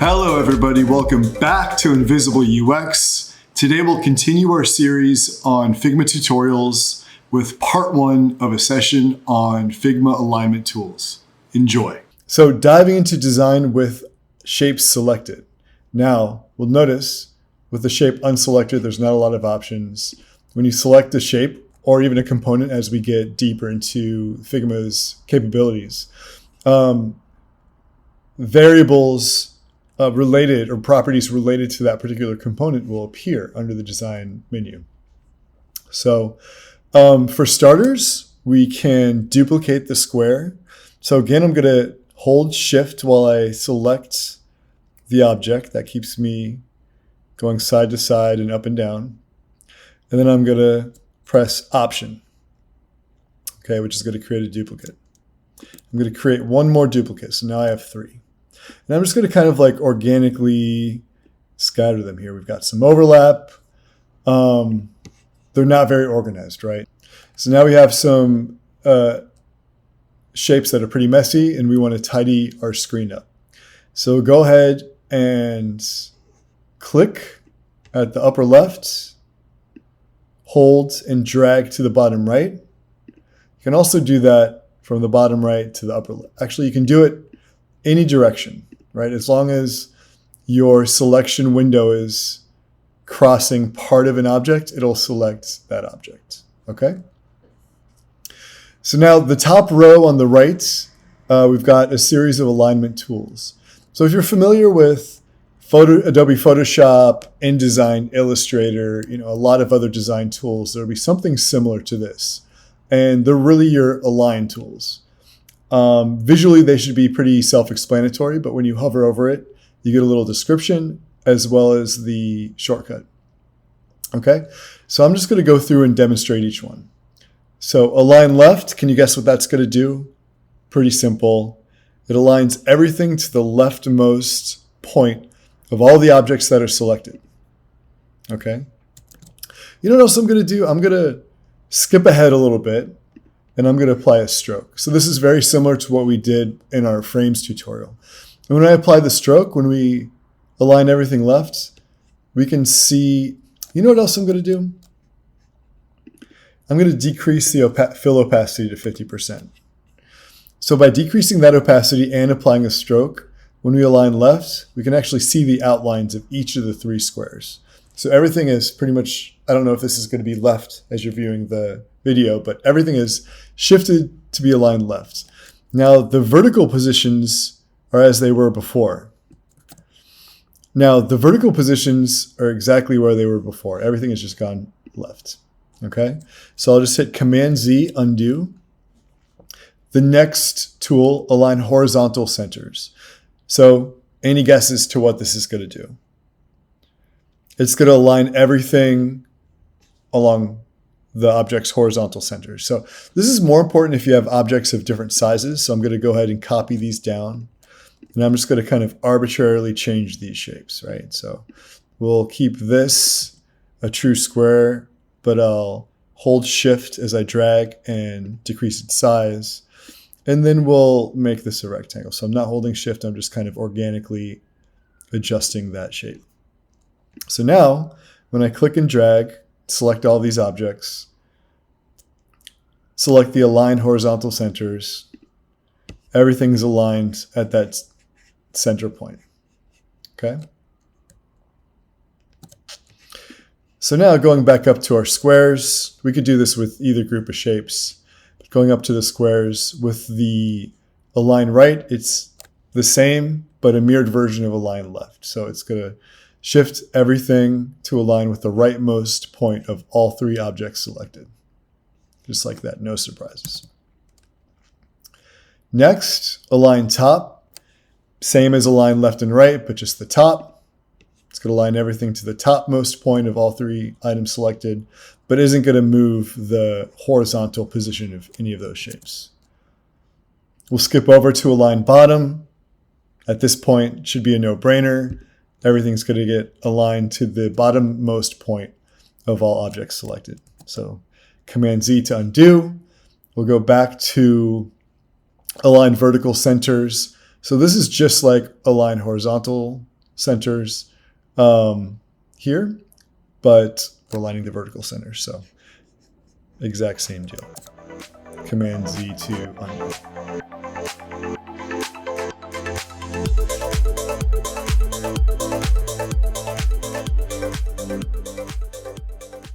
Hello everybody, welcome back to Invisible UX. Today we'll continue our series on Figma tutorials with part 1 of a session on Figma alignment tools. Enjoy. So diving into design with shapes selected. Now we'll notice with the shape unselected, there's not a lot of options. When you select a shape or even a component as we get deeper into Figma's capabilities, variables related or properties related to that particular component will appear under the design menu. So for starters, we can duplicate the square. So again, I'm going to hold shift while I select the object. That keeps me going side to side and up and down. And then I'm going to press option, okay, which is going to create a duplicate. I'm going to create one more duplicate. So now I have 3. And I'm just going to kind of like organically scatter them here. We've got some overlap. They're not very organized, right? So now we have some shapes that are pretty messy and we want to tidy our screen up. So go ahead and click at the upper left, hold and drag to the bottom right. You can also do that from the bottom right to the upper left. Actually, you can do it any direction, right? As long as your selection window is crossing part of an object, it'll select that object, okay? So now the top row on the right, we've got a series of alignment tools. So if you're familiar with Adobe Photoshop, InDesign, Illustrator, a lot of other design tools, there'll be something similar to this. And they're really your align tools. Visually, they should be pretty self-explanatory, but when you hover over it, you get a little description as well as the shortcut. Okay, so I'm just going to go through and demonstrate each one. So align left, can you guess what that's going to do? Pretty simple. It aligns everything to the leftmost point of all the objects that are selected. Okay. You know what else I'm going to do? I'm going to skip ahead a little bit and I'm going to apply a stroke. So this is very similar to what we did in our frames tutorial. And when I apply the stroke, when we align everything left, we can see, you know what else I'm going to do? I'm going to decrease the fill opacity to 50%. So by decreasing that opacity and applying a stroke, when we align left, we can actually see the outlines of each of the 3 squares. So everything is pretty much, I don't know if this is going to be left as you're viewing the video, but everything is shifted to be aligned left. Now the vertical positions are as they were before. Now the vertical positions are exactly where they were before. Everything has just gone left. Okay, so I'll just hit Command Z, undo. The next tool, align horizontal centers. So any guesses to what this is going to do? It's going to align everything along the object's horizontal centers. So this is more important if you have objects of different sizes. So I'm going to go ahead and copy these down. And I'm just going to kind of arbitrarily change these shapes, right? So we'll keep this a true square, but I'll hold shift as I drag and decrease its size. And then we'll make this a rectangle. So I'm not holding shift, I'm just kind of organically adjusting that shape. So now when I click and drag, select all these objects, select the align horizontal centers, everything's aligned at that center point, okay? So now going back up to our squares, we could do this with either group of shapes. Going up to the squares with the align right, it's the same, but a mirrored version of align left. So it's going to shift everything to align with the rightmost point of all 3 objects selected. Just like that, no surprises. Next, align top. Same as align left and right, but just the top. It's going to align everything to the topmost point of all 3 items selected, but isn't going to move the horizontal position of any of those shapes. We'll skip over to align bottom. At this point, it should be a no-brainer. Everything's going to get aligned to the bottommost point of all objects selected. So Command Z to undo. We'll go back to align vertical centers. So this is just like align horizontal centers here, but we're aligning the vertical centers. So exact same deal. Command Z to undo.